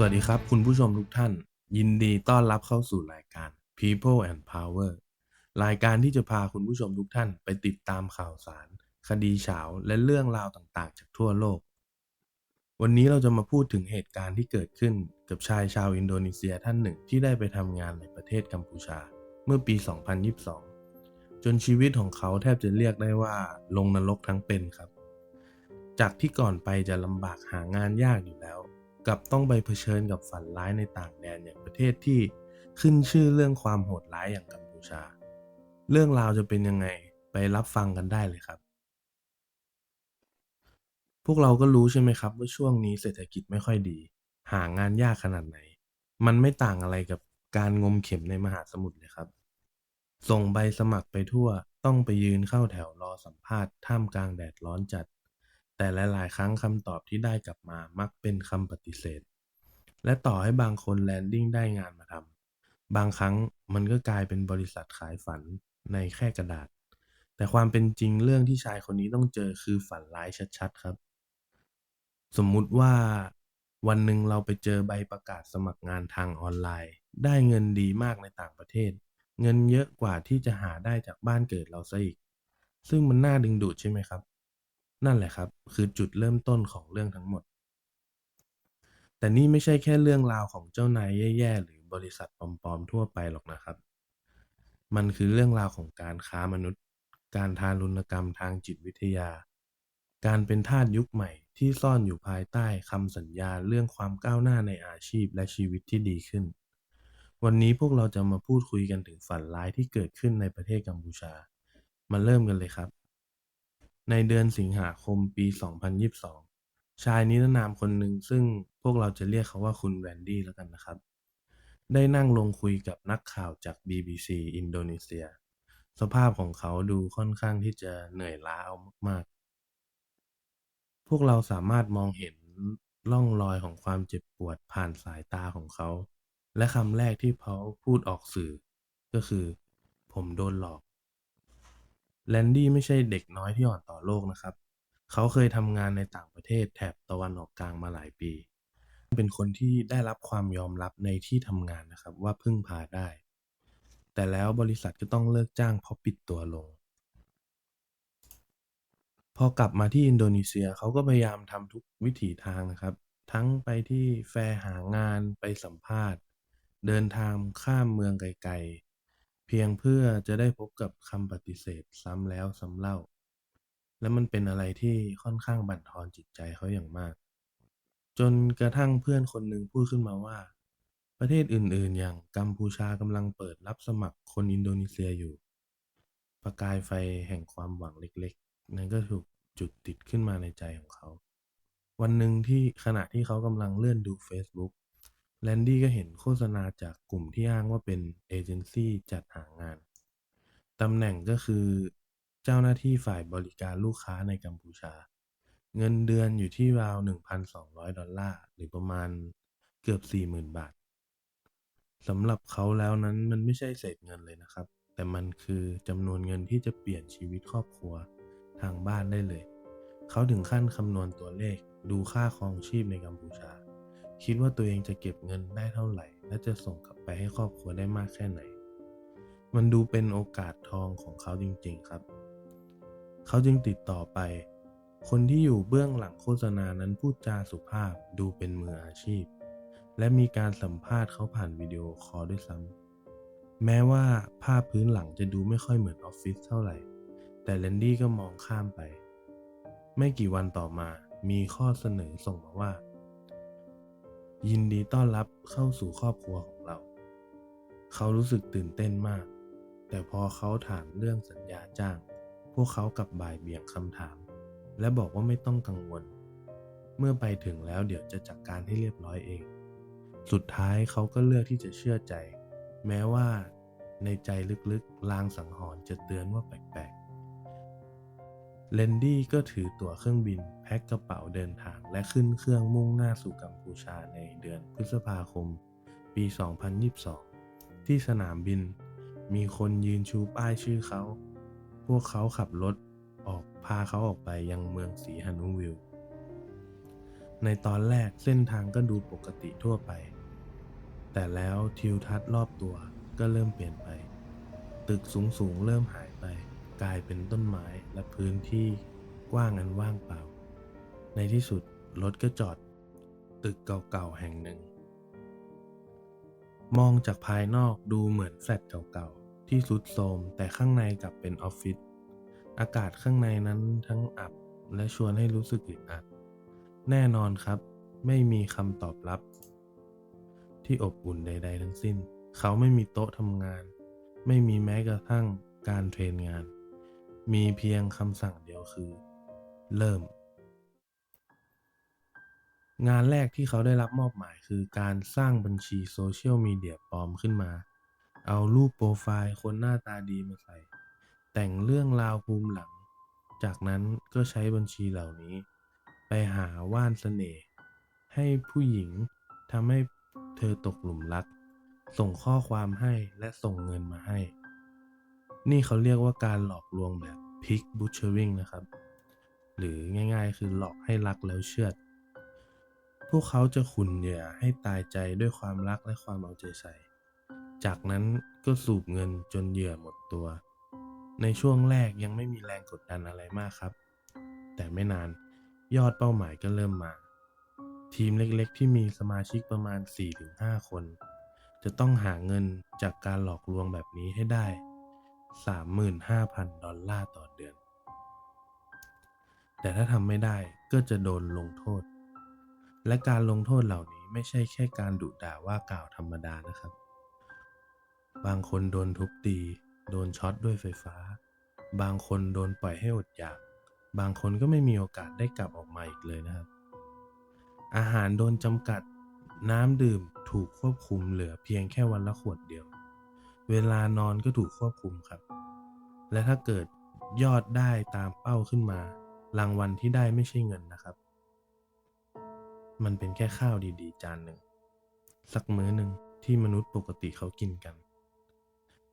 วัสดีครับคุณผู้ชมทุกท่านยินดีต้อนรับเข้าสู่รายการ People and Power รายการที่จะพาคุณผู้ชมทุกท่านไปติดตามข่าวสารคดีเฉาและเรื่องราวต่างๆจากทั่วโลกวันนี้เราจะมาพูดถึงเหตุการณ์ที่เกิดขึ้นกับชายชาวอินโดนีเซียท่านหนึ่งที่ได้ไปทำงานในประเทศกัมพูชาเมื่อปี 2022 จนชีวิตของเขาแทบจะเรียกได้ว่าลงนรกทั้งเป็นครับจากที่ก่อนไปจะลำบากหางานยากอยู่แล้ว กลับต้องไปเผชิญกับฝันร้ายในต่างแดนอย่างประเทศที่ขึ้นชื่อเรื่องความโหดร้ายอย่างกัมพูชาเรื่องราวจะเป็นยังไงไปรับฟังกันได้เลยครับพวกเราก็รู้ใช่ไหมครับว่าช่วงนี้เศรษฐกิจไม่ค่อยดีหางานยากขนาดไหนมันไม่ต่างอะไรกับการงมเข็มในมหาสมุทรเลยครับส่งใบสมัครไปทั่วต้องไปยืนเข้าแถวรอสัมภาษณ์ท่ามกลางแดดร้อนจัดแต่หลายๆครั้งคำตอบที่ได้กลับมามักเป็นคำปฏิเสธ และต่อให้บางคนแลนดิ้งได้งานมาทำบางครั้งมันก็กลายเป็นบริษัทขายฝันในแค่กระดาษแต่ความเป็นจริงเรื่องที่ชายคนนี้ต้องเจอคือฝันร้ายชัดๆครับสมมุติว่าวันหนึ่งเราไปเจอใบประกาศสมัครงานทางออนไลน์ได้เงินดีมากในต่างประเทศเงินเยอะกว่าที่จะหาได้จากบ้านเกิดเราซะอีกซึ่งมันน่าดึงดูดใช่ไหมครับนั่นแหละครับคือจุดเริ่มต้นของเรื่องทั้งหมด แต่นี่ไม่ใช่แค่เรื่องราวของเจ้านายแย่ๆหรือบริษัทปลอมๆทั่วไปหรอกนะครับ มันคือเรื่องราวของการค้ามนุษย์ การทารุณกรรมทางจิตวิทยา การเป็นทาสยุคใหม่ที่ซ่อนอยู่ภายใต้คำสัญญาเรื่องความก้าวหน้าในอาชีพและชีวิตที่ดีขึ้น วันนี้พวกเราจะมาพูดคุยกันถึงฝันร้ายที่เกิดขึ้นในประเทศกัมพูชามาเริ่มกันเลยครับ ในเดือนสิงหาคมปี 2022 ชายนิรนามคนหนึ่งซึ่งพวกเราจะเรียกเขาว่าคุณแวนดี้แล้วกันนะครับ ได้นั่งลงคุยกับนักข่าวจาก BBC อินโดนีเซีย สภาพของเขาดูค่อนข้างที่จะเหนื่อยล้าเอามากๆ พวกเราสามารถมองเห็นร่องรอยของความเจ็บปวดผ่านสายตาของเขา และคำแรกที่เขาพูดออกสื่อก็คือผมโดนหลอก แลนดี้ไม่ใช่เด็กน้อยที่อ่อนต่อโลกนะครับ เขาเคยทำงานในต่างประเทศแถบตะวันออกกลางมาหลายปี เป็นคนที่ได้รับความยอมรับในที่ทำงานนะครับว่าพึ่งพาได้ แต่แล้วบริษัทก็ต้องเลิกจ้างเพราะปิดตัวลง พอกลับมาที่อินโดนีเซียเขาก็พยายามทำทุกวิถีทางนะครับทั้งไปที่แฟร์หางานไปสัมภาษณ์เดินทางข้ามเมืองไกลๆเพียงเพื่อจะได้พบกับคำปฏิเสธซ้ำแล้วซ้ำเล่าและมันเป็นอะไรที่ค่อนข้างบั่นทอนจิตใจเขาอย่างมากจนกระทั่งเพื่อนคนหนึ่งพูดขึ้นมาว่าประเทศอื่นๆอย่างกัมพูชากำลังเปิดรับสมัครคนอินโดนีเซียอยู่ ประกายไฟแห่งความหวังเล็กๆนั้นก็ถูกจุดติดขึ้นมาในใจของเขา วันหนึ่งที่ขณะที่เขากำลังเลื่อนดู Facebook แลนดี้ก็เห็นโฆษณาจากกลุ่มที่อ้างว่าเป็นเอเจนซี่จัดหางาน ตำแหน่งก็คือเจ้าหน้าที่ฝ่ายบริการลูกค้าในกัมพูชา เงินเดือนอยู่ที่ราว$1,200หรือประมาณเกือบ40,000บาท สำหรับเขาแล้วนั้นมันไม่ใช่เศษเงินเลยนะครับแต่มันคือจำนวนเงินที่จะเปลี่ยนชีวิตครอบครัวทางบ้านได้เลยเขาถึงขั้นคำนวณตัวเลขดูค่าครองชีพในกัมพูชาคิดว่าตัวเองจะเก็บเงินได้เท่าไหร่และจะส่งกลับไปให้ครอบครัวได้มากแค่ไหนมันดูเป็นโอกาสทองของเขาจริงๆครับเขาจึงติดต่อไปคนที่อยู่เบื้องหลังโฆษณานั้นพูดจาสุภาพดูเป็นมืออาชีพ และมีการสัมภาษณ์เขาผ่านวิดีโอคอลด้วยซ้ำแม้ว่าภาพพื้นหลังจะดูไม่ค่อยเหมือนออฟฟิศเท่าไหร่แต่แลนดี้ก็มองข้ามไปไม่กี่วันต่อมามีข้อเสนอส่งมาว่ายินดีต้อนรับเข้าสู่ครอบครัวของเราเขารู้สึกตื่นเต้นมากแต่พอเขาถามเรื่องสัญญาจ้างพวกเขากลับบ่ายเบี่ยงคำถามและบอกว่าไม่ต้องกังวลเมื่อไปถึงแล้วเดี๋ยวจะจัดการให้เรียบร้อยเอง สุดท้ายเขาก็เลือกที่จะเชื่อใจแม้ว่าในใจลึกๆลางสังหรณ์จะเตือนว่าแปลกๆเลนดี้ก็ถือตั๋วเครื่องบินแพ็คกระเป๋าเดินทางและขึ้นเครื่องมุ่งหน้าสู่กัมพูชาในเดือนพฤษภาคมปี 2022 ที่สนามบินมีคนยืนชูป้ายชื่อเขาพวกเขาขับรถพาเขาออกไปยังเมืองสีหนุวิล ในตอนแรกเส้นทางก็ดูปกติทั่วไปแต่แล้วทิวทัศน์รอบตัวก็เริ่มเปลี่ยนไปตึกสูงๆเริ่มหายไปกลายเป็นต้นไม้และพื้นที่กว้างอันว่างเปล่าในที่สุดรถก็จอดตึกเก่าๆแห่งหนึ่ง มองจากภายนอกดูเหมือนแฟลตเก่าๆที่ทรุดโทรมแต่ข้างในกลับเป็นออฟฟิศอากาศข้างในนั้นทั้งอับและชวนให้รู้สึกอึดอัดแน่นอนครับไม่มีคำตอบรับที่อบอุ่นใดๆทั้งสิ้นเขาไม่มีโต๊ะทำงานไม่มีแม้กระทั่งการเทรนงานมีเพียงคำสั่งเดียวคือเริ่ม งานแรกที่เขาได้รับมอบหมายคือการสร้างบัญชีโซเชียลมีเดียปลอมขึ้นมา เอารูปโปรไฟล์คนหน้าตาดีมาใส่ แต่งเรื่องราวภูมิหลัง จากนั้นก็ใช้บัญชีเหล่านี้ไปหาว่านเสน่ห์ให้ผู้หญิงทำให้เธอตกหลุมรัก ส่งข้อความให้และส่งเงินมาให้ นี่เขาเรียกว่าการหลอกลวงแบบ pig butchering นะครับ หรือง่ายๆคือหลอกให้รักแล้วเชื่อด พวกเขาจะขุนเหยื่อให้ตายใจด้วยความรักและความเอาใจใส่ จากนั้นก็สูบเงินจนเหยื่อหมดตัว ในช่วงแรกยังไม่มีแรงกดดันอะไรมากครับ แต่ไม่นานยอดเป้าหมายก็เริ่มมา ทีมเล็กๆที่มีสมาชิกประมาณ4-5คนจะต้องหาเงินจากการหลอกลวงแบบนี้ให้ได้$35,000ต่อเดือน แต่ถ้าทำไม่ได้ก็จะโดนลงโทษ และการลงโทษเหล่านี้ไม่ใช่แค่การดุด่าว่ากล่าวธรรมดานะครับ บางคนโดนทุบตี โดนช็อตด้วยไฟฟ้า บางคนโดนปล่อยให้อดอยาก บางคนก็ไม่มีโอกาสได้กลับออกมาอีกเลยนะครับ อาหารโดนจำกัด น้ำดื่มถูกควบคุมเหลือเพียงแค่วันละขวดเดียว เวลานอนก็ถูกควบคุมครับ และถ้าเกิดยอดได้ตามเป้าขึ้นมา รางวัลที่ได้ไม่ใช่เงินนะครับ มันเป็นแค่ข้าวดีๆจานหนึ่งสักมื้อหนึ่งที่มนุษย์ปกติเขากินกัน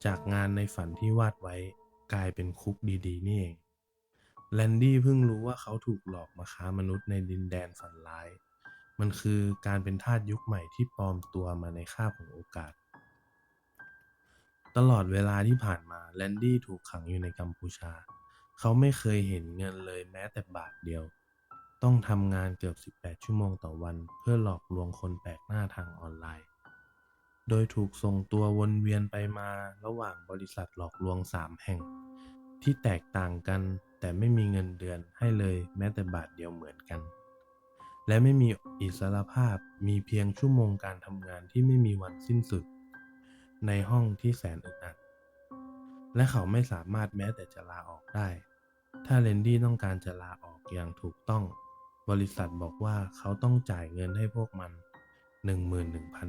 จากงานในฝันที่วาดไว้กลายเป็นคุกดีๆนี่เองแลนดี้เพิ่งรู้ว่าเขาถูกหลอกมาค้ามนุษย์ในดินแดนฝันร้ายมันคือการเป็นทาสยุคใหม่ที่ปลอมตัวมาในคาบของโอกาสตลอดเวลาที่ผ่านมาแลนดี้ถูกขังอยู่ในกัมพูชาเขาไม่เคยเห็นเงินเลยแม้แต่บาทเดียว ต้องทำงานเกือบ18ชั่วโมงต่อวันเพื่อหลอกลวงคนแปลกหน้าทางออนไลน์โดยถูกส่งตัววนเวียนไปมาระหว่างบริษัทหลอกลวง3แห่งที่แตกต่างกันแต่ไม่มีเงินเดือนให้เลยแม้แต่บาทเดียวเหมือนกันและไม่มีอิสรภาพมีเพียงชั่วโมงการทำงานที่ไม่มีวันสิ้นสุดในห้องที่แสนอึดอัดและเขาไม่สามารถแม้แต่จะลาออกได้ ถ้าเรนดี้ต้องการจะลาออกอย่างถูกต้อง บริษัทบอกว่าเขาต้องจ่ายเงินให้พวกมัน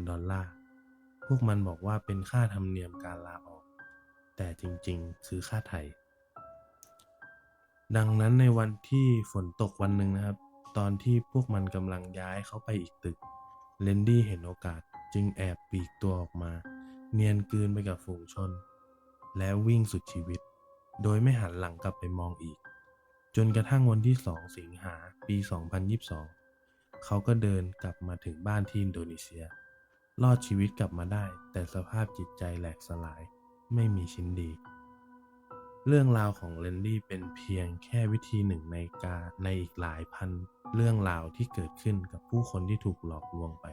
$11,000พวกมันบอกว่าเป็นค่าธรรมเนียมการลาออก แต่จริงๆคือค่าไถ่ดังนั้นในวันที่ฝนตกวันหนึ่งนะครับ ตอนที่พวกมันกำลังย้ายเข้าไปอีกตึกเรนดี้เห็นโอกาสจึงแอบปลีกตัวออกมา เนียนกลืนไปกับฝูงชน และวิ่งสุดชีวิต โดยไม่หันหลังกลับไปมองอีก จนกระทั่งวันที่2สิงหาปี2022เขาก็เดินกลับมาถึงบ้านที่อินโดนีเซียรอดชีวิตกลับมาได้แต่สภาพจิตใจแหลกสลายไม่มีชิ้นดีเรื่องราวของเรนดี้เป็นเพียงแค่วิธีหนึ่งในอีกหลายพันเรื่องราวที่เกิดขึ้นกับผู้คนที่ถูกหลอกลวงไป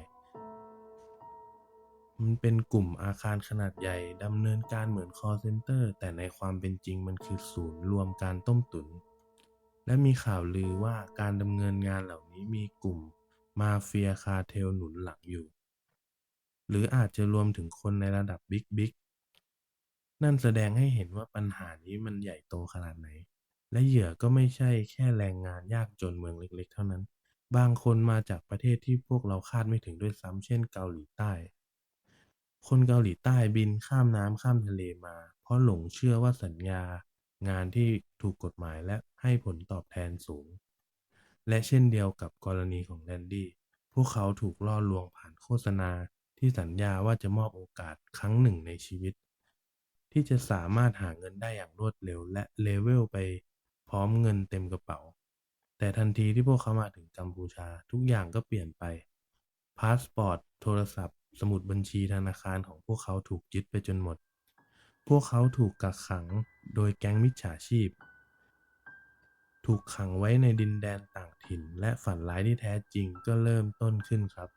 มันเป็นกลุ่มอาคารขนาดใหญ่ดำเนินการเหมือน call center แต่ในความเป็นจริงมันคือศูนย์รวมการต้มตุ๋นและมีข่าวลือว่าการดำเนินงานเหล่านี้มีกลุ่มมาเฟียคาร์เทลหนุนหลังอยู่หรืออาจจะรวมถึงคนในระดับบิ๊กนั่นแสดงให้เห็นว่าปัญหานี้มันใหญ่โตขนาดไหนและเหยื่อก็ไม่ใช่แค่แรงงานยากจนเมืองเล็กๆเท่านั้นบางคนมาจากประเทศที่พวกเราคาดไม่ถึงด้วยซ้ำเช่นเกาหลีใต้ คนเกาหลีใต้บินข้ามน้ำข้ามทะเลมาเพราะหลงเชื่อว่าสัญญางานที่ถูกกฎหมายและให้ผลตอบแทนสูงและเช่นเดียวกับกรณีของแดนดี้พวกเขาถูกล่อลวงผ่านโฆษณาที่สัญญาว่าจะมอบโอกาสครั้งหนึ่งในชีวิตที่จะสามารถหาเงินได้อย่างรวดเร็วและเลเวลไปพร้อมเงินเต็มกระเป๋า แต่ทันทีที่พวกเขามาถึงกัมพูชาทุกอย่างก็เปลี่ยนไปพาสปอร์ตโทรศัพท์สมุดบัญชีธนาคารของพวกเขาถูกยึดไปจนหมดพวกเขาถูกกักขังโดยแก๊งมิจฉาชีพถูกขังไว้ในดินแดนต่างถิ่นและฝันร้ายที่แท้จริงก็เริ่มต้นขึ้นครับ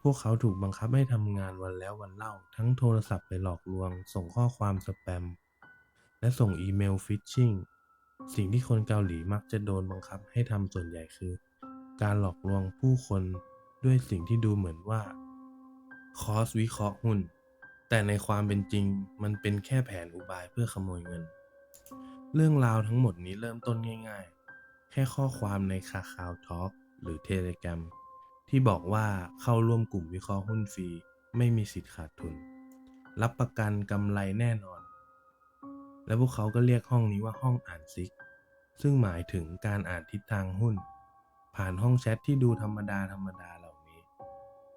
พวกเขาถูกบังคับให้ทำงานวันแล้ววันเล่าทั้งโทรศัพท์ไปหลอกลวงส่งข้อความสแปม และส่งอีเมลฟิชชิงสิ่งที่คนเกาหลีมักจะโดนบังคับให้ทำส่วนใหญ่คือการหลอกลวงผู้คนด้วยสิ่งที่ดูเหมือนว่าคอร์สวิเคราะห์หุ้นแต่ในความเป็นจริงมันเป็นแค่แผนอุบายเพื่อขโมยเงินเรื่องราวทั้งหมดนี้เริ่มต้นง่ายๆแค่ข้อความในคาคาวทอล์กหรือเทเลแกรมที่บอกว่าเข้าร่วมกลุ่มวิเคราะห์หุ้นฟรีไม่มีสิทธิ์ขาดทุนรับประกันกำไรแน่นอน และพวกเขาก็เรียกห้องนี้ว่าห้องอ่านซิกซึ่งหมายถึงการอ่านทิศทางหุ้นผ่านห้องแชทที่ดูธรรมดาเหล่านี้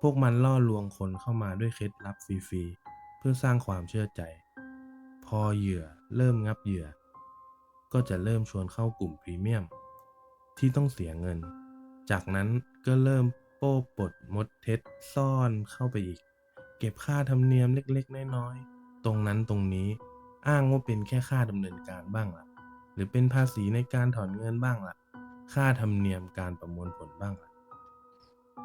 พวกมันล่อลวงคนเข้ามาด้วยเคล็ดลับฟรีๆเพื่อสร้างความเชื่อใจพอเหยื่อเริ่มงับเหยื่อก็จะเริ่มชวนเข้ากลุ่มพรีเมียมที่ต้องเสียเงินจากนั้นก็เริ่มโป้ปลดมดเท็จซ่อนเข้าไปอีกเก็บค่าธรรมเนียมเล็กๆน้อยๆตรงนั้นตรงนี้ อ้างว่าเป็นแค่ค่าดำเนินการบ้างล่ะหรือเป็นภาษีในการถอนเงินบ้างล่ะค่าธรรมเนียมการประมวลผลบ้างล่ะ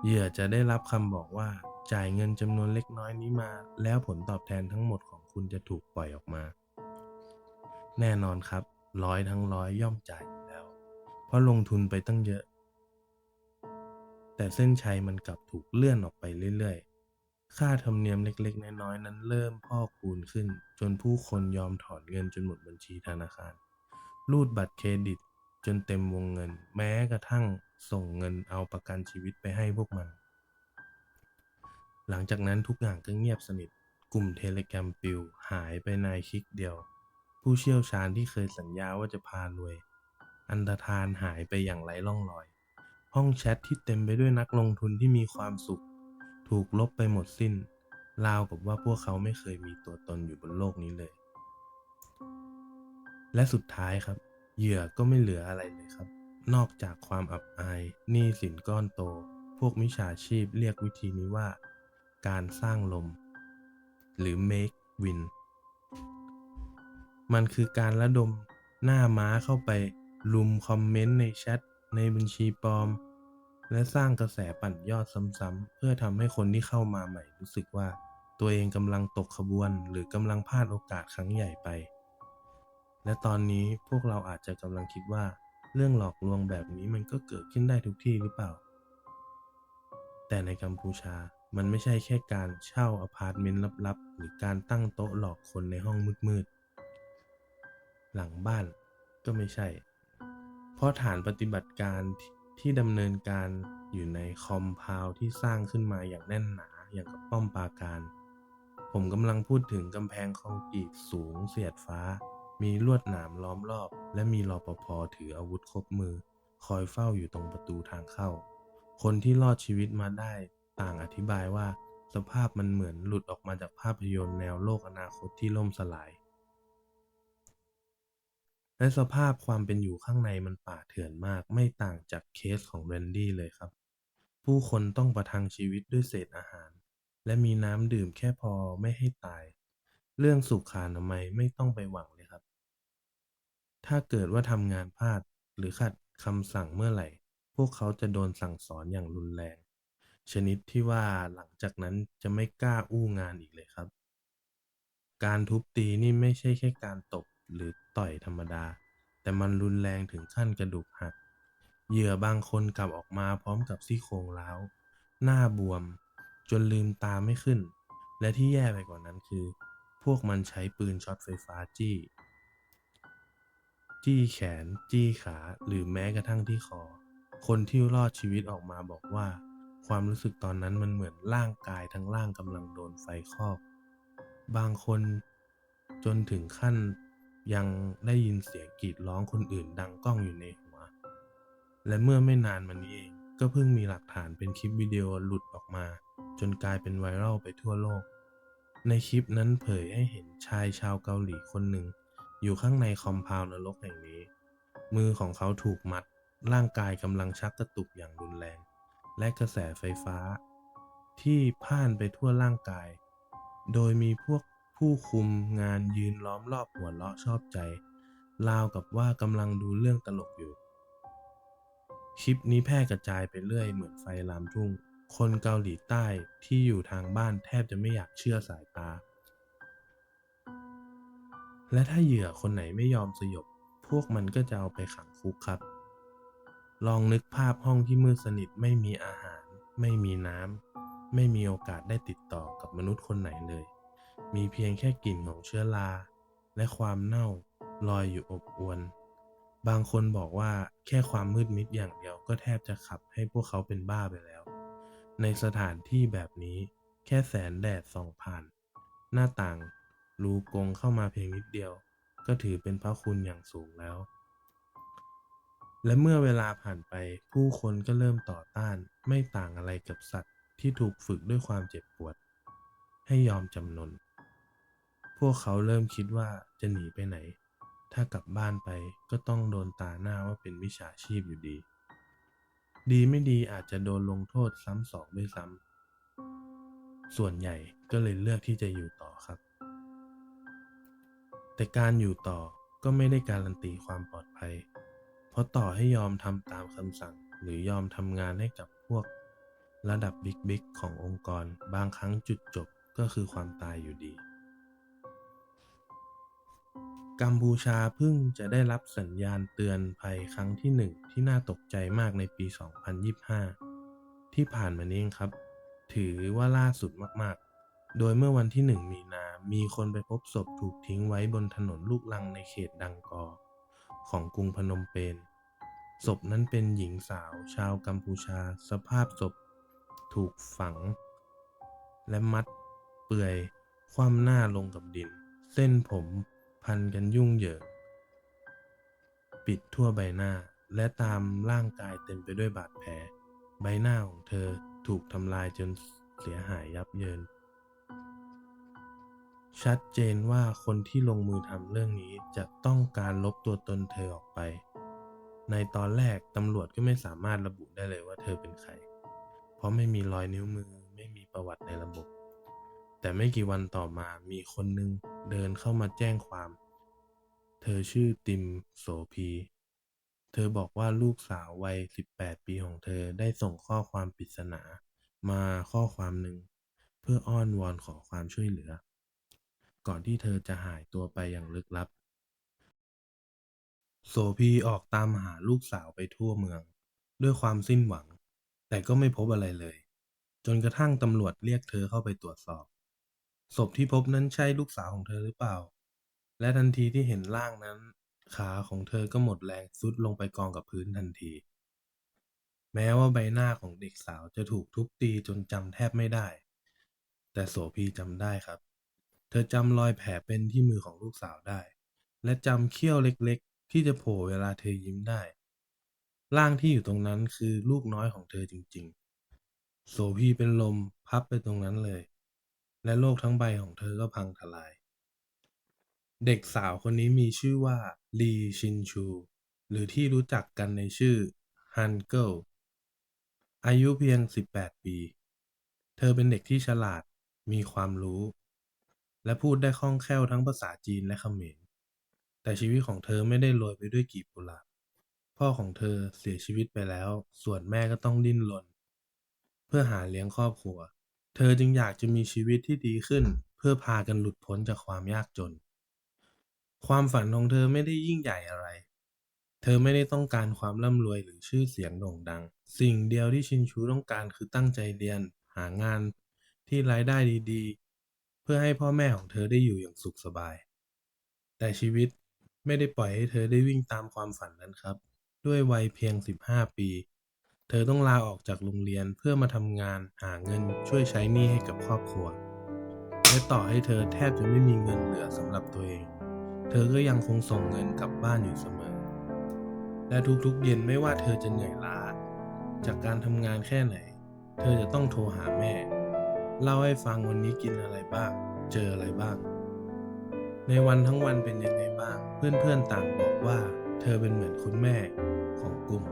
เหยื่อจะได้รับคำบอกว่าจ่ายเงินจำนวนเล็กน้อยนี้มาแล้วผลตอบแทนทั้งหมดของคุณจะถูกปล่อยออกมาแน่นอนครับร้อยทั้งร้อยย่อมจ่ายอยู่แล้วเพราะลงทุนไปตั้งเยอะแต่เส้นชัยมันกลับถูกเลื่อนออกไปเรื่อยๆค่าธรรมเนียมเล็กๆน้อยๆนั้นเริ่มพอกพูนขึ้นจนผู้คนยอมถอนเงินจนหมดบัญชีธนาคาร รูดบัตรเครดิตจนเต็มวงเงินแม้กระทั่งส่งเงินเอาประกันชีวิตไปให้พวกมันหลังจากนั้นทุกอย่างก็เงียบสนิทกลุ่มเทเลแกรมปิวหายไปในคลิกเดียวผู้เชี่ยวชาญที่เคยสัญญาว่าจะพารวยอันธพาลหายไปอย่างไร้ร่องรอยห้องแชทที่เต็มไปด้วยนักลงทุนที่มีความสุขถูกลบไปหมดสิ้นราวกับว่าพวกเขาไม่เคยมีตัวตนอยู่บนโลกนี้เลย และสุดท้ายครับเหยื่อก็ไม่เหลืออะไรเลยครับนอกจากความอับอายหนี้สินก้อนโตพวกมิจฉาชีพเรียกวิธีนี้ว่าการสร้างลมหรือ make win มันคือการระดมหน้าม้าเข้าไปลุมคอมเมนต์ในแชทในบัญชีปลอมและสร้างกระแสปั่นยอดซ้ำๆเพื่อทำให้คนที่เข้ามาใหม่รู้สึกว่าตัวเองกำลังตกขบวนหรือกำลังพลาดโอกาสครั้งใหญ่ไป และตอนนี้พวกเราอาจจะกำลังคิดว่าเรื่องหลอกลวงแบบนี้มันก็เกิดขึ้นได้ทุกที่หรือเปล่าแต่ในกัมพูชามันไม่ใช่แค่การเช่าอพาร์ตเมนต์ลับๆหรือการตั้งโต๊ะหลอกคนในห้องมืดๆหลังบ้านก็ไม่ใช่เพราะฐานปฏิบัติการที่ดำเนินการอยู่ในคอมพาวที่สร้างขึ้นมาอย่างแน่นหนาอย่างกับป้อมปราการ ผมกำลังพูดถึงกำแพงคอนกรีตสูงเสียดฟ้า มีลวดหนามล้อมรอบ และมีรปภถืออาวุธครบมือ คอยเฝ้าอยู่ตรงประตูทางเข้า คนที่รอดชีวิตมาได้ต่างอธิบายว่าสภาพมันเหมือนหลุดออกมาจากภาพยนตร์แนวโลกอนาคตที่ล่มสลาย และสภาพความเป็นอยู่ข้างในมันป่าเถื่อนมากไม่ต่างจากเคสของแรนดี้เลยครับผู้คนต้องประทังชีวิตด้วยเศษอาหารและมีน้ำดื่มแค่พอไม่ให้ตายเรื่องสุขอนามัยไม่ต้องไปหวังเลยครับถ้าเกิดว่าทำงานพลาดหรือขัดคำสั่งเมื่อไหร่พวกเขาจะโดนสั่งสอนอย่างรุนแรงชนิดที่ว่าหลังจากนั้นจะไม่กล้าอู้งานอีกเลยครับ การทุบตีนี่ไม่ใช่แค่การตบหรือต่อยธรรมดา แต่มันรุนแรงถึงขั้นกระดูกหักเหยื่อบางคนกลับออกมาพร้อมกับซี่โครงร้าวหน้าบวมจนลืมตาไม่ขึ้น และที่แย่ไปกว่านั้นคือพวกมันใช้ปืนช็อตไฟฟ้าจี้แขนจี้ขาหรือแม้กระทั่งที่คอคนที่รอดชีวิตออกมาบอกว่าความรู้สึกตอนนั้นมันเหมือนร่างกายทั้งร่างกำลังโดนไฟคลอกบางคนจนถึงขั้นยังได้ยินเสียงกรีดร้องคนอื่นดังก้องอยู่ในหัวและเมื่อไม่นานมานี้เองก็เพิ่งมีหลักฐานเป็นคลิปวิดีโอหลุดออกมาจนกลายเป็นไวรัลไปทั่วโลกในคลิปนั้นเผยให้เห็นชายชาวเกาหลีคนหนึ่ง อยู่ข้างในคอมพาวนด์นรกแห่งนี้ มือของเขาถูกมัด ร่างกายกำลังชักกระตุกอย่างรุนแรงและกระแสไฟฟ้าที่พ่านไปทั่วร่างกายโดยมีพวกผู้คุมงานยืนล้อมรอบหัวเราะชอบใจราวกับว่ากำลังดูเรื่องตลกอยู่คลิปนี้แพร่กระจายไปเรื่อยเหมือนไฟลามทุ่งคนเกาหลีใต้ที่อยู่ทางบ้านแทบจะไม่อยากเชื่อสายตา และถ้าเหยื่อคนไหนไม่ยอมสยบพวกมันก็จะเอาไปขังคุกครับ ลองนึกภาพห้องที่มืดสนิทไม่มีอาหารไม่มีน้ำไม่มีโอกาสได้ติดต่อกับมนุษย์คนไหนเลย มีเพียงแค่กลิ่นของเชื้อราและความเน่าลอยอยู่อบอวนบางคนบอกว่าแค่ความมืดมิดอย่างเดียวก็แทบจะขับให้พวกเขาเป็นบ้าไปแล้ว ในสถานที่แบบนี้แค่แสงแดดส่องผ่านหน้าต่างรูกรงเข้ามาเพียงนิดเดียวก็ถือเป็นพระคุณอย่างสูงแล้ว และเมื่อเวลาผ่านไปผู้คนก็เริ่มต่อต้านไม่ต่างอะไรกับสัตว์ที่ถูกฝึกด้วยความเจ็บปวดให้ยอมจำนนพวกเขาเริ่มคิดว่าจะหนีไปไหนถ้ากลับบ้านไปก็ต้องโดนตาหน้าว่าเป็นมิจฉาชีพอยู่ดีดีไม่ดีอาจจะโดนลงโทษซ้ำสองด้วยซ้ำส่วนใหญ่ก็เลยเลือกที่จะอยู่ต่อครับแต่การอยู่ต่อก็ไม่ได้การันตีความปลอดภัย เพราะต่อให้ยอมทำตามคำสั่งหรือยอมทำงานให้กับพวกระดับบิ๊กๆขององค์กรบางครั้งจุดจบก็คือความตายอยู่ดีกัมพูชาเพิ่งจะได้รับสัญญาณเตือนภัยครั้งที่หนึ่งที่น่าตกใจมากในปี 2025 ที่ผ่านมานี้เองครับถือว่าล่าสุดมากๆโดยเมื่อวันที่ 1 มีนา มีคนไปพบศพถูกทิ้งไว้บนถนนลูกรังในเขตดังกอร์ของกรุงพนมเปญ ศพนั้นเป็นหญิงสาวชาวกัมพูชาสภาพศพถูกฝังและมัดเปลื่อยคว่ำหน้าลงกับดินเส้นผมพันกันยุ่งเหยิงปิดทั่วใบหน้าและตามร่างกายเต็มไปด้วยบาดแผลใบหน้าของเธอถูกทำลายจนเสียหายยับเยินชัดเจนว่าคนที่ลงมือทำเรื่องนี้จะต้องการลบตัวตนเธอออกไป ในตอนแรกตำรวจก็ไม่สามารถระบุได้เลยว่าเธอเป็นใคร เพราะไม่มีรอยนิ้วมือไม่มีประวัติในระบบ แต่ไม่กี่วันต่อมามีคนหนึ่งเดินเข้ามาแจ้งความ เธอชื่อติมโสภีเธอบอกว่าลูกสาววัย 18 ปีของเธอได้ส่งข้อความปริศนามาข้อความหนึ่งเพื่ออ้อนวอนขอความช่วยเหลือ ก่อนที่เธอจะหายตัวไปอย่างลึกลับ โสภีออกตามหาลูกสาวไปทั่วเมืองด้วยความสิ้นหวังแต่ก็ไม่พบอะไรเลยจนกระทั่งตำรวจเรียกเธอเข้าไปตรวจสอบศพที่พบนั้นใช่ลูกสาวของเธอหรือเปล่าและทันทีที่เห็นร่างนั้นขาของเธอก็หมดแรงทรุดลงไปกองกับพื้นทันทีแม้ว่าใบหน้าของเด็กสาวจะถูกทุบตีจนจำแทบไม่ได้แต่โสภีจำได้ครับเธอจำรอยแผลเป็นที่มือของลูกสาวได้และจำเขี้ยวเล็กๆที่จะโผล่เวลาเธอยิ้มได้ ร่างที่อยู่ตรงนั้นคือลูกน้อยของเธอจริงๆโสภีเป็นลมพับไปตรงนั้นเลย และโลกทั้งใบของเธอก็พังทลาย เด็กสาวคนนี้มีชื่อว่าลีชินชูหรือที่รู้จักกันในชื่อฮันเกิลอายุเพียง 18 ปี เธอเป็นเด็กที่ฉลาด มีความรู้ และพูดได้คล่องแคล่วทั้งภาษาจีนและเขมรแต่ชีวิตของเธอไม่ได้โรยไปด้วยกลีบกุหลาบพ่อของเธอเสียชีวิตไปแล้ว ส่วนแม่ก็ต้องดิ้นรนเพื่อหาเลี้ยงครอบครัว เธอจึงอยากจะมีชีวิตที่ดีขึ้นเพื่อพากันหลุดพ้นจากความยากจน ความฝันของเธอไม่ได้ยิ่งใหญ่อะไร เธอไม่ได้ต้องการความร่ำรวยหรือชื่อเสียงโด่งดัง สิ่งเดียวที่ชินชูต้องการคือตั้งใจเรียน หางานที่รายได้ดีๆ เพื่อให้พ่อแม่ของเธอได้อยู่อย่างสุขสบาย แต่ชีวิตไม่ได้ปล่อยให้เธอได้วิ่งตามความฝันนั้นครับ ด้วยวัยเพียง 15 ปี เธอต้องลาออกจากโรงเรียนเพื่อมาทำงานหาเงินช่วยใช้หนี้ให้กับครอบครัว และต่อให้เธอแทบจะไม่มีเงินเหลือสำหรับตัวเอง เธอก็ยังคงส่งเงินกลับบ้านอยู่เสมอ และทุกๆเย็นไม่ว่าเธอจะเหนื่อยล้าจากการทำงานแค่ไหน เธอจะต้องโทรหาแม่ เล่าให้ฟังวันนี้กินอะไรบ้าง เจออะไรบ้าง ในวันทั้งวันเป็นยังไงบ้าง เพื่อนๆต่างบอกว่าเธอเป็นเหมือนคุณแม่ของกลุ่ม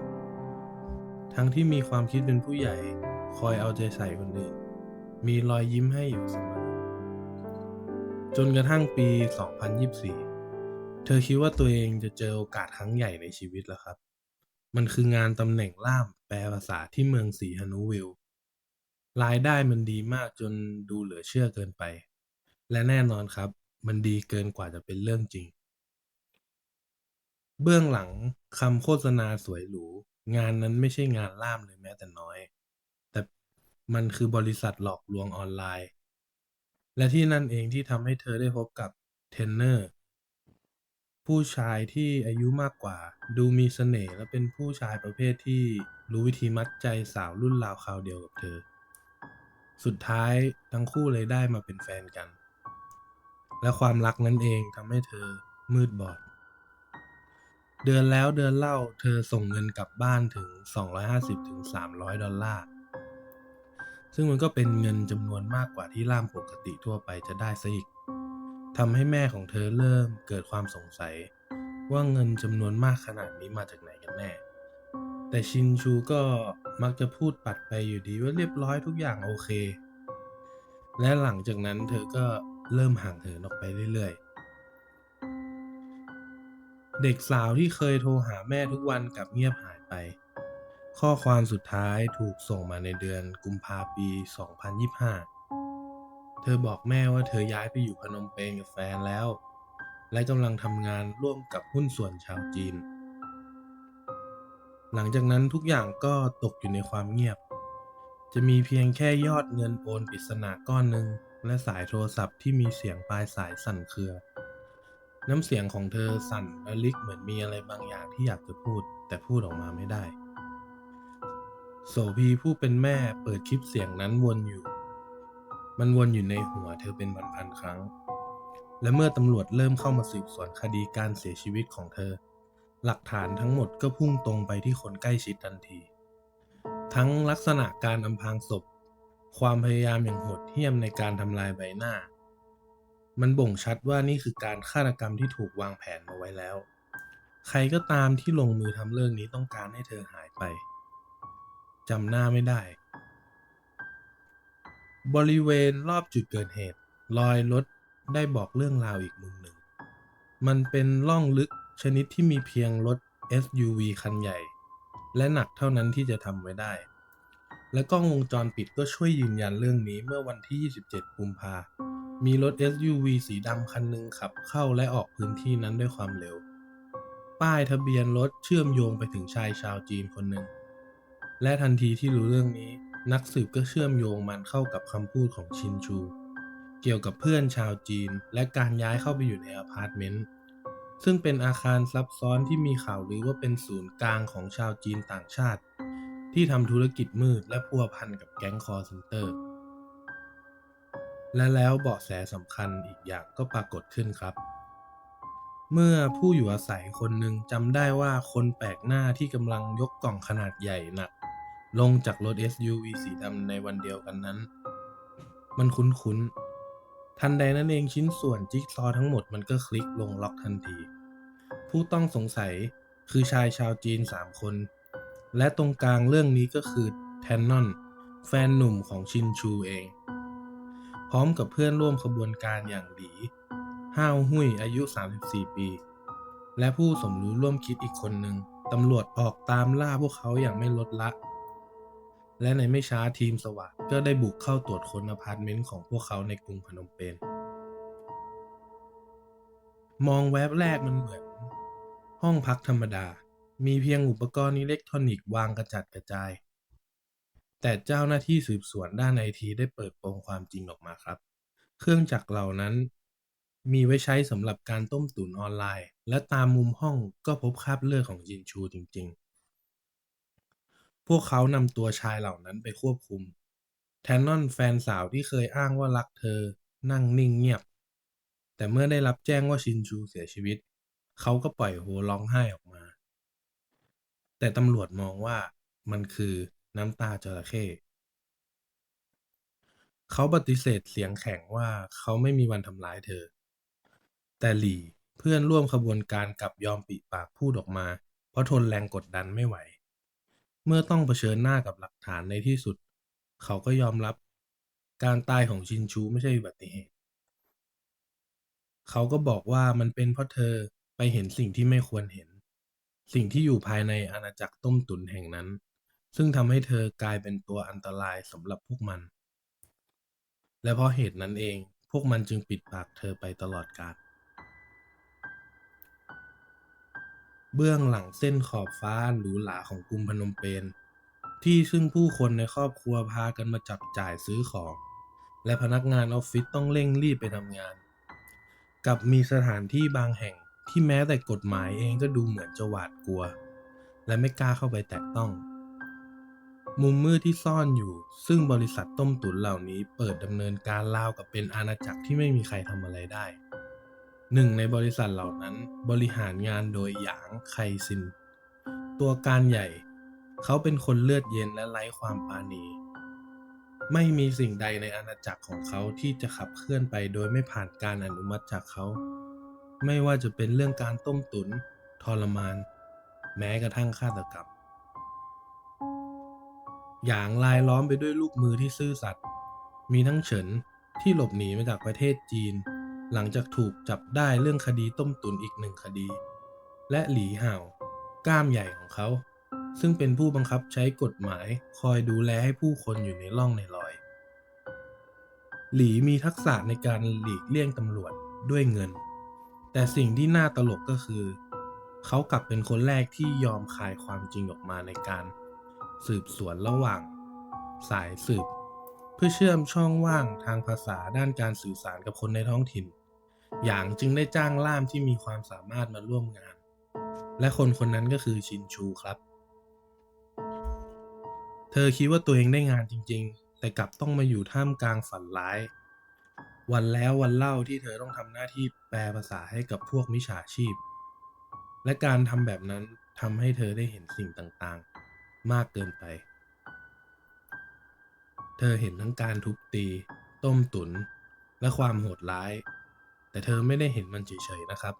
ทั้งที่มีความคิดเป็นผู้ใหญ่คอยเอาใจใส่คนอื่นมีรอยยิ้มให้อยู่เสมอจนกระทั่งปี 2024 เธอคิดว่าตัวเองจะเจอโอกาสครั้งใหญ่ในชีวิตแล้วครับ มันคืองานตำแหน่งล่ามแปลภาษาที่เมืองสีฮานุวิลรายได้มันดีมากจนดูเหลือเชื่อเกินไป และแน่นอนครับมันดีเกินกว่าจะเป็นเรื่องจริง เบื้องหลังคำโฆษณาสวยหรูงานนั้นไม่ใช่งานล่ามเลยแม้แต่น้อยแต่มันคือบริษัทหลอกลวงออนไลน์และที่นั่นเองที่ทำให้เธอได้พบกับเทรนเนอร์ผู้ชายที่อายุมากกว่าดูมีเสน่ห์และเป็นผู้ชายประเภทที่รู้วิธีมัดใจสาวรุ่นราวคราวเดียวกับเธอสุดท้ายทั้งคู่เลยได้มาเป็นแฟนกันและความรักนั้นเองทำให้เธอมืดบอด เดือนแล้วเดือนเล่าเธอส่งเงินกลับบ้านถึง$250 ถึง$300ซึ่งมันก็เป็นเงินจำนวนมากกว่าที่ล่ามปกติทั่วไปจะได้ซะอีกทำให้แม่ของเธอเริ่มเกิดความสงสัยว่าเงินจำนวนมากขนาดนี้มาจากไหนกันแน่แต่ชินชูก็มักจะพูดปัดไปอยู่ดีว่าเรียบร้อยทุกอย่างโอเคและหลังจากนั้นเธอก็เริ่มห่างเหินออกไปเรื่อยๆ เด็กสาวที่เคยโทรหาแม่ทุกวันกลับเงียบหายไป ข้อความสุดท้ายถูกส่งมาในเดือนกุมภาพันธ์ปี 2025 เธอบอกแม่ว่าเธอย้ายไปอยู่พนมเปญกับแฟนแล้ว และกำลังทำงานร่วมกับหุ้นส่วนชาวจีน หลังจากนั้นทุกอย่างก็ตกอยู่ในความเงียบ จะมีเพียงแค่ยอดเงินโอนปริศนาก้อนหนึ่งและสายโทรศัพท์ที่มีเสียงปลายสายสั่นเครือ น้ำเสียงของเธอสั่นและลิกเหมือนมีอะไรบางอย่างที่อยากจะพูดแต่พูดออกมาไม่ได้โสภีผู้เป็นแม่เปิดคลิปเสียงนั้นวนอยู่มันวนอยู่ในหัวเธอเป็นพันๆครั้งและเมื่อตำรวจเริ่มเข้ามาสืบสวนคดีการเสียชีวิตของเธอหลักฐานทั้งหมดก็พุ่งตรงไปที่คนใกล้ชิดทันทีทั้งลักษณะการอำพรางศพความพยายามอย่างโหดเหี้ยมในการทำลายใบหน้า มันบ่งชัดว่านี่คือการฆาตกรรมที่ถูกวางแผนมาไว้แล้ว ใครก็ตามที่ลงมือทำเรื่องนี้ต้องการให้เธอหายไป จำหน้าไม่ได้ บริเวณรอบจุดเกิดเหตุรอยรถได้บอกเรื่องราวอีกมุมหนึ่ง มันเป็นร่องลึกชนิดที่มีเพียงรถ SUV คันใหญ่และหนักเท่านั้นที่จะทำไว้ได้ และกล้องวงจรปิดก็ช่วยยืนยันเรื่องนี้เมื่อวันที่ 27 กุมภาพันธ์มีรถ SUV สีดำคันหนึ่งขับเข้าและออกพื้นที่นั้นด้วยความเร็ว ป้ายทะเบียนรถเชื่อมโยงไปถึงชายชาวจีนคนหนึ่ง และทันทีที่รู้เรื่องนี้นักสืบก็เชื่อมโยงมันเข้ากับคำพูดของชินชูเกี่ยวกับเพื่อนชาวจีนและการย้ายเข้าไปอยู่ในอพาร์ตเมนต์ซึ่งเป็นอาคารซับซ้อนที่มีข่าวลือว่าเป็นศูนย์กลางของชาวจีนต่างชาติที่ทำธุรกิจมืดและพัวพันกับแก๊งคอลเซ็นเตอร์และแล้วเบาะแสสำคัญอีกอย่างก็ปรากฏขึ้นครับ เมื่อผู้อยู่อาศัยคนหนึ่งจำได้ว่าคนแปลกหน้าที่กำลังยกกล่องขนาดใหญ่หนักลงจากรถ SUV สีดำในวันเดียวกันนั้น มันคุ้นๆทันใดนั้นเองชิ้นส่วนจิ๊กซอว์ทั้งหมดมันก็คลิกลงล็อกทันที ผู้ต้องสงสัยคือชายชาวจีน3 คน และตรงกลางเรื่องนี้ก็คือแทนนอนแฟนหนุ่มของชินชูเอง พร้อมกับเพื่อนร่วมขบวนการอย่างหลีห้าวหุ่ยอายุ 34 ปี และผู้สมรู้ร่วมคิดอีกคนหนึ่ง ตำรวจออกตามล่าพวกเขาอย่างไม่ลดละ และในไม่ช้าทีมสวาทก็ได้บุกเข้าตรวจค้นอพาร์ตเมนต์ของพวกเขาในกรุงพนมเปญมองแวบแรกมันเหมือนห้องพักธรรมดา มีเพียงอุปกรณ์อิเล็กทรอนิกส์วางกระจัดกระจาย แต่เจ้าหน้าที่สืบสวนด้านไอทีได้เปิดโปงความจริงออกมาครับ เครื่องจักรเหล่านั้นมีไว้ใช้สำหรับการต้มตุ๋นออนไลน์ และตามมุมห้องก็พบคราบเลือดของจินชูจริงๆ พวกเขานำตัวชายเหล่านั้นไปควบคุม แทนนอนแฟนสาวที่เคยอ้างว่ารักเธอนั่งนิ่งเงียบ แต่เมื่อได้รับแจ้งว่าชินชูเสียชีวิต เขาก็ปล่อยโฮร้องไห้ออกมา แต่ตำรวจมองว่ามันคือน้ำตาจระเข้ เขาปฏิเสธเสียงแข็งว่าเขาไม่มีวันทำร้ายเธอ แต่หลี่เพื่อนร่วมขบวนการกลับยอมปิดปากพูดออกมาเพราะทนแรงกดดันไม่ไหว เมื่อต้องเผชิญหน้ากับหลักฐานในที่สุดเขาก็ยอมรับการตายของชินชูไม่ใช่อุบัติเหตุเขาก็บอกว่ามันเป็นเพราะเธอไปเห็นสิ่งที่ไม่ควรเห็นสิ่งที่อยู่ภายในอาณาจักรต้มตุ๋นแห่งนั้นซึ่งทำให้เธอกลายเป็นตัวอันตรายสำหรับพวกมันและเพราะเหตุนั้นเองพวกมันจึงปิดปากเธอไปตลอดกาล เบื้องหลังเส้นขอบฟ้าอันหรูหราของกรุงพนมเปญที่ซึ่งผู้คนในครอบครัวพากันมาจับจ่ายซื้อของและพนักงานออฟฟิศต้องเร่งรีบไปทำงานกับมีสถานที่บางแห่งที่แม้แต่กฎหมายเองก็ดูเหมือนจะหวาดกลัวและไม่กล้าเข้าไปแตะต้องมุมมืดที่ซ่อนอยู่ซึ่งบริษัทต้มตุ๋นเหล่านี้เปิดดำเนินการราวกับเป็นอาณาจักรที่ไม่มีใครทำอะไรได้ หนึ่งในบริษัทเหล่านั้นบริหารงานโดยหยางไคซินตัวการใหญ่เขาเป็นคนเลือดเย็นและไร้ความปราณีไม่มีสิ่งใดในอาณาจักรของเขาที่จะขับเคลื่อนไปโดยไม่ผ่านการอนุมัติจากเขาไม่ว่าจะเป็นเรื่องการต้มตุ๋นทรมานแม้กระทั่งฆาตกรรมหยางรายล้อมไปด้วยลูกมือที่ซื่อสัตย์มีทั้งเฉินที่หลบหนีมาจากประเทศจีนหลังจากถูกจับได้เรื่องคดีต้มตุ๋นอีกหนึ่งคดี และหลีห่าวกล้ามใหญ่ของเขาซึ่งเป็นผู้บังคับใช้กฎหมายคอยดูแลให้ผู้คนอยู่ในร่องในรอยหลีมีทักษะในการหลีกเลี่ยงตำรวจด้วยเงินแต่สิ่งที่น่าตลกก็คือเขากลับเป็นคนแรกที่ยอมคายความจริงออกมาในการสืบสวนระหว่างสายสืบเพื่อเชื่อมช่องว่างทางภาษาด้านการสื่อสารกับคนในท้องถิ่นอย่างจึงได้จ้างล่ามที่มีความสามารถมาร่วมงาน และคนคนนั้นก็คือชินชูครับ เธอคิดว่าตัวเองได้งานจริงๆ แต่กลับต้องมาอยู่ท่ามกลางฝันร้าย วันแล้ววันเล่าที่เธอต้องทำหน้าที่แปลภาษาให้กับพวกมิจฉาชีพ และการทำแบบนั้นทำให้เธอได้เห็นสิ่งต่างๆ มากเกินไป เธอเห็นทั้งการทุบตี ต้มตุ๋นและความโหดร้าย แต่เธอไม่ได้เห็นมันเฉยๆนะครับ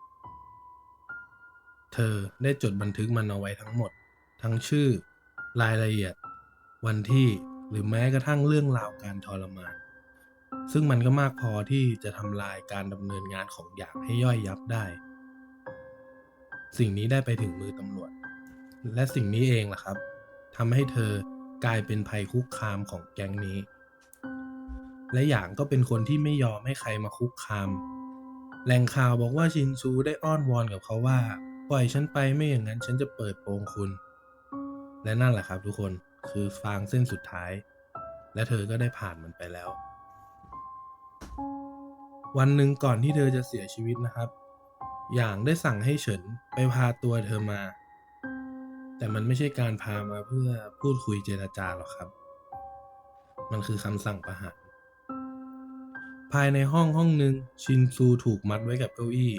เธอได้จดบันทึกมันเอาไว้ทั้งหมด ทั้งชื่อ รายละเอียด วันที่ หรือแม้กระทั่งเรื่องราวการทรมาน ซึ่งมันก็มากพอที่จะทำลายการดำเนินงานของหยางให้ย่อยยับได้ สิ่งนี้ได้ไปถึงมือตำรวจ และสิ่งนี้เองล่ะครับทำให้เธอกลายเป็นภัยคุกคามของแก๊งนี้ และหยางก็เป็นคนที่ไม่ยอมให้ใครมาคุกคาม แหล่งข่าวบอกว่าชินซูได้อ้อนวอนกับเขาว่าปล่อยฉันไปไม่อย่างนั้นฉันจะเปิดโปงคุณ และนั่นแหละครับทุกคนคือฟางเส้นสุดท้าย และเธอก็ได้ผ่านมันไปแล้ว วันหนึ่งก่อนที่เธอจะเสียชีวิตนะครับหยางได้สั่งให้เฉินไปพาตัวเธอมา แต่มันไม่ใช่การพามาเพื่อพูดคุยเจรจาหรอกครับ มันคือคำสั่งประหาร ภายในห้องหนึ่งชินซูถูกมัดไว้กับเก้าอี้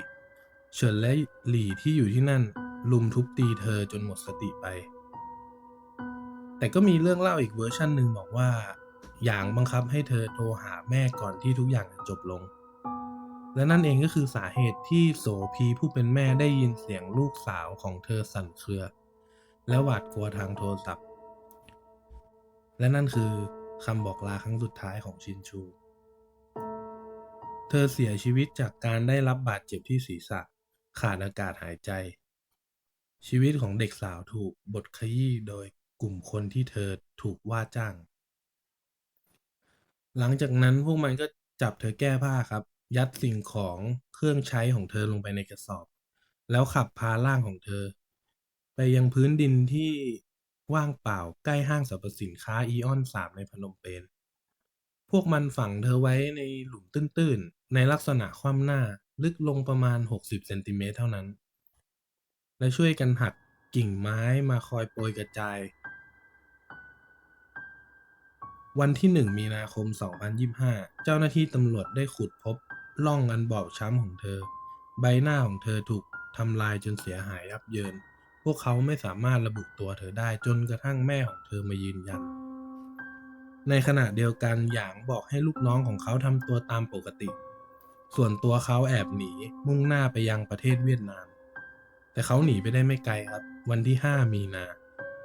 เฉินและหลี่ที่อยู่ที่นั่นลุมทุบตีเธอจนหมดสติไปแต่ก็มีเรื่องเล่าอีกเวอร์ชันหนึ่งบอกว่าหยางบังคับให้เธอโทรหาแม่ก่อนที่ทุกอย่างจะจบลงและนั่นเองก็คือสาเหตุที่โสพีผู้เป็นแม่ได้ยินเสียงลูกสาวของเธอสั่นเครือและหวาดกลัวทางโทรศัพท์และนั่นคือคำบอกลาครั้งสุดท้ายของชินชู เธอเสียชีวิตจากการได้รับบาดเจ็บที่ศีรษะขาดอากาศหายใจชีวิตของเด็กสาวถูกบดขยี้โดยกลุ่มคนที่เธอถูกว่าจ้างหลังจากนั้นพวกมันก็จับเธอแก้ผ้าครับยัดสิ่งของเครื่องใช้ของเธอลงไปในกระสอบแล้วขับพาร่างของเธอไปยังพื้นดินที่ว่างเปล่าใกล้ห้างสรรพสินค้าอีออน3ในพนมเปญ พวกมันฝังเธอไว้ในหลุมตื้นๆในลักษณะคว่ำหน้าลึกลงประมาณ60เซนติเมตรเท่านั้นและช่วยกันหักกิ่งไม้มาคอยโปรยกระจายวันที่1 มีนาคม 2025เจ้าหน้าที่ตำรวจได้ขุดพบร่องอันบอบช้ำของเธอใบหน้าของเธอถูกทำลายจนเสียหายยับเยินพวกเขาไม่สามารถระบุตัวเธอได้จนกระทั่งแม่ของเธอมายืนยัน ในขณะเดียวกันหยางบอกให้ลูกน้องของเขาทำตัวตามปกติ ส่วนตัวเขาแอบหนีมุ่งหน้าไปยังประเทศเวียดนาม แต่เขาหนีไปได้ไม่ไกลครับ วันที่5 มีนา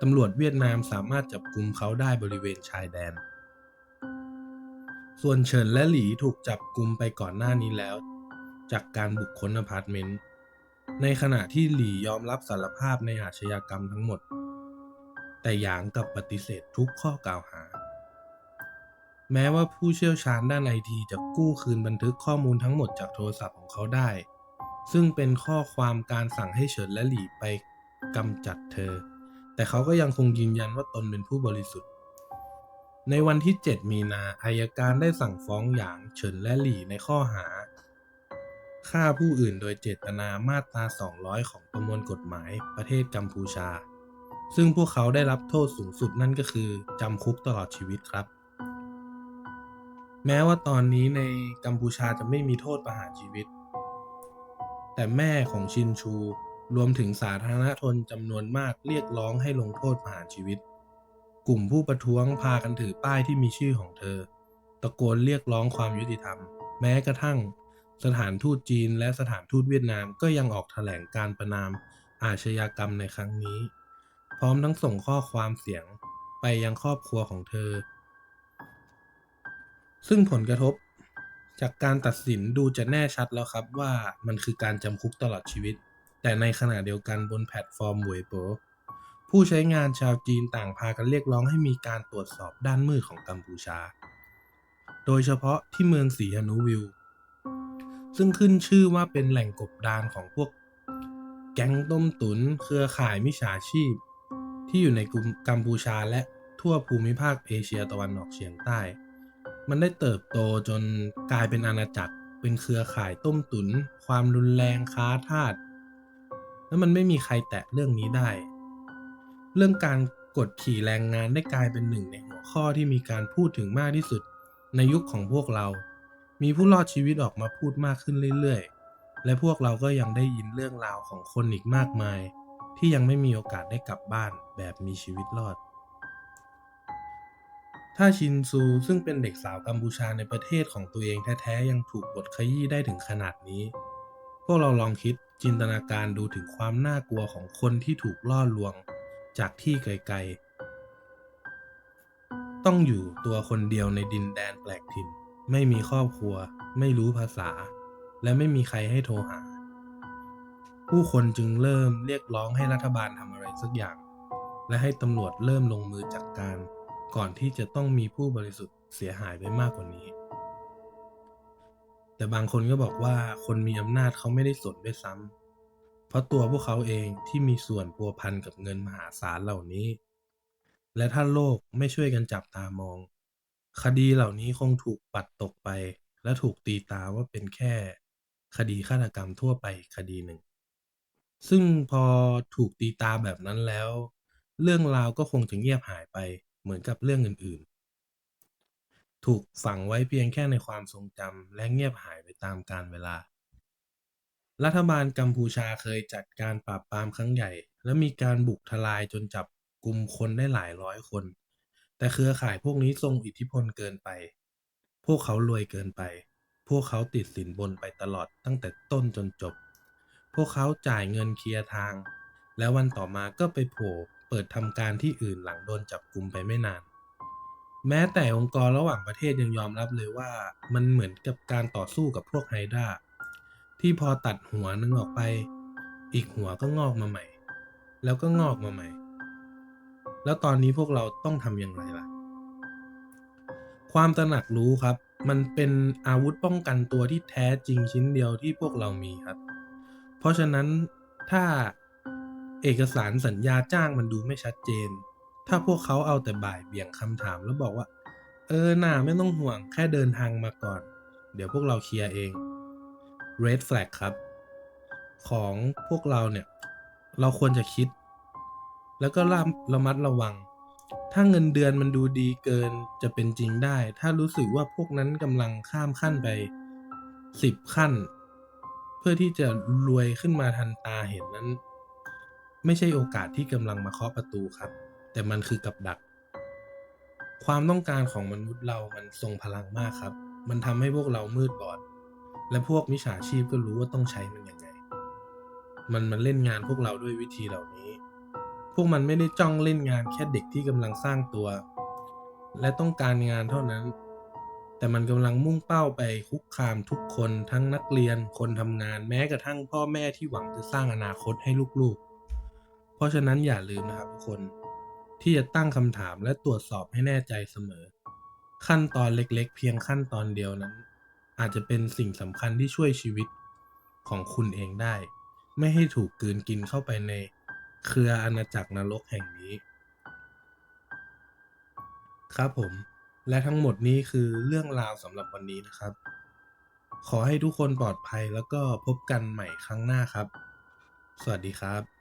ตำรวจเวียดนามสามารถจับกุมเขาได้บริเวณชายแดนส่วนเฉินและหลีถูกจับกุมไปก่อนหน้านี้แล้วจากการบุกค้นอพาร์ตเมนต์ในขณะที่หลียอมรับสารภาพในอาชญากรรมทั้งหมดแต่หยางกลับปฏิเสธทุกข้อกล่าวหาแม้ว่าผู้เชี่ยวชาญด้านไอทีจะกู้คืนบันทึกข้อมูลทั้งหมดจากโทรศัพท์ของเขาได้ซึ่งเป็นข้อความการสั่งให้เฉินและหลีไปกำจัดเธอแต่เขาก็ยังคงยืนยันว่าตนเป็นผู้บริสุทธิ์ในวันที่ 7 มีนาอัยการได้สั่งฟ้องหยางเฉินและหลี่ในข้อหาฆ่าผู้อื่นโดยเจตนามาตรา 200 ของประมวลกฎหมายประเทศกัมพูชาซึ่งพวกเขาได้รับโทษสูงสุดนั่นก็คือจำคุกตลอดชีวิตครับแม้ว่าตอนนี้ในกัมพูชาจะไม่มีโทษประหารชีวิตแต่แม่ของชินชูรวมถึงสาธารณชนจำนวนมากเรียกร้องให้ลงโทษประหารชีวิตกลุ่มผู้ประท้วงพากันถือป้ายที่มีชื่อของเธอตะโกนเรียกร้องความยุติธรรมแม้กระทั่งสถานทูตจีนและสถานทูตเวียดนามก็ยังออกแถลงการประณามอาชญากรรมในครั้งนี้พร้อมทั้งส่งข้อความเสียงไปยังครอบครัวของเธอซึ่งผลกระทบจากการตัดสินดูจะแน่ชัดแล้วครับว่ามันคือการจำคุกตลอดชีวิตแต่ในขณะเดียวกันบนแพลตฟอร์มเว็บผู้ใช้งานชาวจีนต่างพากันเรียกร้องให้มีการตรวจสอบด้านมืดของกัมพูชาโดยเฉพาะที่เมืองสีฮานูวิลซึ่งขึ้นชื่อว่าเป็นแหล่งกบดานของพวกแก๊งต้มตุ๋นเครือข่ายมิจฉาชีพที่อยู่ในกัมพูชาและทั่วภูมิภาคเอเชียตะวันออกเฉียงใต้มันได้เติบโตจนกลายเป็นอาณาจักรเป็นเครือข่ายต้มตุ๋นความรุนแรงค้าทาสแล้วมันไม่มีใครแตะเรื่องนี้ได้เรื่องการกดขี่แรงงานได้กลายเป็นหนึ่งในหัวข้อที่มีการพูดถึงมากที่สุดในยุคของพวกเรามีผู้รอดชีวิตออกมาพูดมากขึ้นเรื่อยๆและพวกเราก็ยังได้ยินเรื่องราวของคนอีกมากมายที่ยังไม่มีโอกาสได้กลับบ้านแบบมีชีวิตรอดถ้าชินซูซึ่งเป็นเด็กสาวกัมพูชาในประเทศของตัวเองแท้ๆยังถูกบดขยี้ได้ถึงขนาดนี้พวกเราลองคิดจินตนาการดูถึงความน่ากลัวของคนที่ถูกล่อลวงจากที่ไกลๆต้องอยู่ตัวคนเดียวในดินแดนแปลกถิ่นไม่มีครอบครัวไม่รู้ภาษาและไม่มีใครให้โทรหาผู้คนจึงเริ่มเรียกร้องให้รัฐบาลทำอะไรสักอย่างและให้ตำรวจเริ่มลงมือจัดการก่อนที่จะต้องมีผู้บริสุทธิ์เสียหายไปมากกว่านี้แต่บางคนก็บอกว่าคนมีอำนาจเขาไม่ได้สนด้วยซ้ำเพราะตัวพวกเขาเองที่มีส่วนพัวพันกับเงินมหาศาลเหล่านี้และถ้าโลกไม่ช่วยกันจับตามองคดีเหล่านี้คงถูกปัดตกไปและถูกตีตาว่าเป็นแค่คดีฆาตกรรมทั่วไปคดีหนึ่ง ซึ่งพอถูกตีตาแบบนั้นแล้วเรื่องราวก็คงจะเงียบหายไปเหมือนกับเรื่องอื่นๆถูกฝังไว้เพียงแค่ในความทรงจำและเงียบหายไปตามกาลเวลารัฐบาลกัมพูชาเคยจัดการปราบปรามครั้งใหญ่และมีการบุกทลายจนจับกุมคนได้หลายร้อยคนแต่เครือข่ายพวกนี้ทรงอิทธิพลเกินไปพวกเขารวยเกินไปพวกเขาติดสินบนไปตลอดตั้งแต่ต้นจนจบพวกเขาจ่ายเงินเคลียร์ทาง แล้ววันต่อมาก็ไปโผล่เปิดทำการที่อื่นหลังโดนจับกุมไปไม่นานแม้แต่องค์กรระหว่างประเทศยังยอมรับเลยว่ามันเหมือนกับการต่อสู้กับพวกไฮดราที่พอตัดหัวนึงออกไปอีกหัวก็งอกมาใหม่แล้วก็งอกมาใหม่แล้วตอนนี้พวกเราต้องทำอย่างไรล่ะความตระหนักรู้ครับมันเป็นอาวุธป้องกันตัวที่แท้จริงชิ้นเดียวที่พวกเรามีครับเพราะฉะนั้นถ้าเอกสารสัญญาจ้างมันดูไม่ชัดเจนถ้าพวกเขาเอาแต่บ่ายเบี่ยงคำถามแล้วบอกว่าน่าไม่ต้องห่วงแค่เดินทางมาก่อนเดี๋ยวพวกเราเคลียร์เอง Red Flag ครับของพวกเราเนี่ยเราควรจะคิดแล้วก็ระมัดระวังถ้าเงินเดือนมันดูดีเกินจะเป็นจริงได้ถ้ารู้สึกว่าพวกนั้นกำลังข้ามขั้นไป10 ขั้นเพื่อที่จะรวยขึ้นมาทันตาเห็นนั้นไม่ใช่โอกาสที่กำลังมาเคาะประตูครับแต่มันคือกับดักความต้องการของมนุษย์เรามันทรงพลังมากครับมันทำให้พวกเรามืดบอดและพวกมิจฉาชีพก็รู้ว่าต้องใช้มันยังไงมันเล่นงานพวกเราด้วยวิธีเหล่านี้ พวกมันไม่ได้จ้องเล่นงานแค่เด็กที่กำลังสร้างตัวและต้องการงานเท่านั้น แต่มันกำลังมุ่งเป้าไปคุกคามทุกคนทั้งนักเรียนคนทำงานแม้กระทั่งพ่อแม่ที่หวังจะสร้างอนาคตให้ลูกๆเพราะฉะนั้นอย่าลืมนะครับทุกคนที่จะตั้งคำถามและตรวจสอบให้แน่ใจเสมอขั้นตอนเล็กๆเพียงขั้นตอนเดียวนั้นอาจจะเป็นสิ่งสำคัญที่ช่วยชีวิตของคุณเองได้ไม่ให้ถูกกลืนกินเข้าไปในเครืออาณาจักรนรกแห่งนี้ ครับผมและทั้งหมดนี้คือเรื่องราวสำหรับวันนี้นะครับขอให้ทุกคนปลอดภัยแล้วก็พบกันใหม่ครั้งหน้าครับสวัสดีครับ